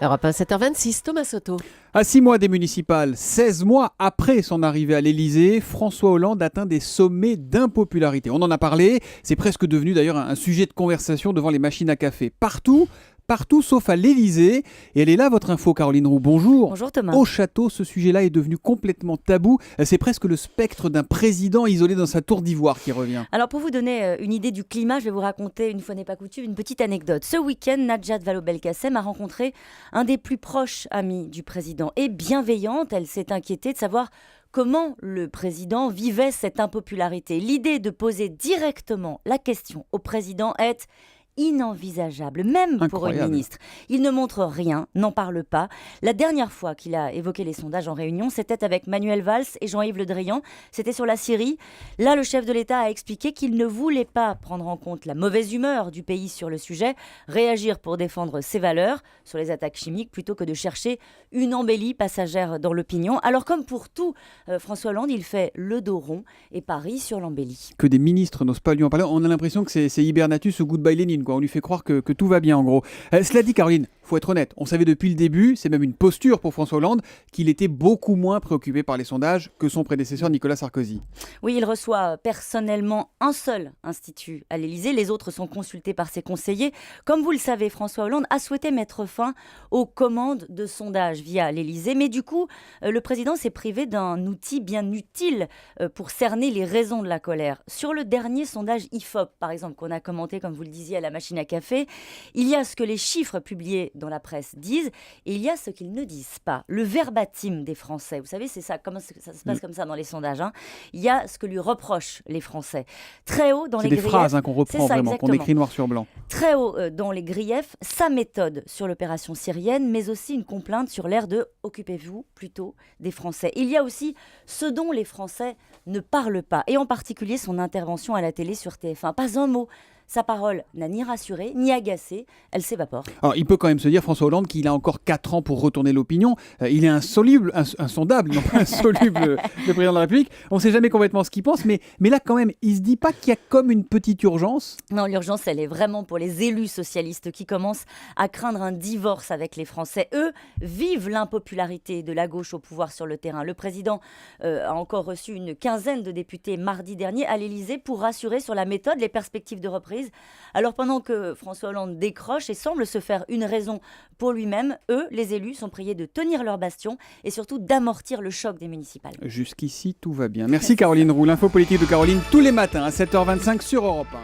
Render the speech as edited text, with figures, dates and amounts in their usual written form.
Europe 1, 7h26, Thomas Soto. À 6 mois des municipales, 16 mois après son arrivée à l'Elysée, François Hollande atteint des sommets d'impopularité. On en a parlé, c'est presque devenu d'ailleurs un sujet de conversation devant les machines à café. Partout sauf à l'Elysée. Et elle est là, votre info, Caroline Roux. Bonjour. Bonjour Thomas. Au château, ce sujet-là est devenu complètement tabou. C'est presque le spectre d'un président isolé dans sa tour d'ivoire qui revient. Alors pour vous donner une idée du climat, je vais vous raconter, une fois n'est pas coutume, une petite anecdote. Ce week-end, Najat Vallaud-Belkacem a rencontré un des plus proches amis du président. Et bienveillante, elle s'est inquiétée de savoir comment le président vivait cette impopularité. L'idée de poser directement la question au président est inenvisageable, même pour une ministre. Il ne montre rien, n'en parle pas. La dernière fois qu'il a évoqué les sondages en réunion, c'était avec Manuel Valls et Jean-Yves Le Drian. C'était sur la Syrie. Là, le chef de l'État a expliqué qu'il ne voulait pas prendre en compte la mauvaise humeur du pays sur le sujet, réagir pour défendre ses valeurs sur les attaques chimiques plutôt que de chercher une embellie passagère dans l'opinion. Alors comme pour tout, François Hollande, il fait le dos rond et parie sur l'embellie. Que des ministres n'osent pas lui en parler. On a l'impression que c'est Hibernatus ou Goodbye Lénine, quoi. On lui fait croire que tout va bien en gros. Cela dit, Caroline, faut être honnête, on savait depuis le début, c'est même une posture pour François Hollande, qu'il était beaucoup moins préoccupé par les sondages que son prédécesseur Nicolas Sarkozy. Oui, il reçoit personnellement un seul institut à l'Élysée, les autres sont consultés par ses conseillers. Comme vous le savez, François Hollande a souhaité mettre fin aux commandes de sondages via l'Élysée, mais du coup, le président s'est privé d'un outil bien utile pour cerner les raisons de la colère. Sur le dernier sondage IFOP, par exemple, qu'on a commenté, comme vous le disiez, à la machine à café, il y a ce que les chiffres publiés dans la presse disent et il y a ce qu'ils ne disent pas. Le verbatim des Français, vous savez, c'est ça, comment ça se passe comme ça dans les sondages. Il y a ce que lui reprochent les Français. Très haut dans les griefs. C'est des phrases qu'on reprend vraiment, qu'on écrit noir sur blanc. Très haut dans les griefs, sa méthode sur l'opération syrienne, mais aussi une complainte sur l'air de « occupez-vous plutôt des Français ». Il y a aussi ce dont les Français ne parlent pas, et en particulier son intervention à la télé sur TF1. Pas un mot. Sa parole n'a ni rassuré, ni agacé, elle s'évapore. Alors, il peut quand même se dire, François Hollande, qu'il a encore 4 ans pour retourner l'opinion. Il est insoluble, insondable, non pas insoluble, le président de la République. On ne sait jamais complètement ce qu'il pense, mais là, quand même, il ne se dit pas qu'il y a comme une petite urgence. Non, l'urgence, elle est vraiment pour les élus socialistes qui commencent à craindre un divorce avec les Français. Eux vivent l'impopularité de la gauche au pouvoir sur le terrain. Le président a encore reçu une quinzaine de députés mardi dernier à l'Élysée pour rassurer sur la méthode, les perspectives de reprise. Alors pendant que François Hollande décroche et semble se faire une raison pour lui-même, eux, les élus, sont priés de tenir leur bastion et surtout d'amortir le choc des municipales. Jusqu'ici, tout va bien. Merci Caroline Roux. L'info politique de Caroline tous les matins à 7h25 sur Europe 1.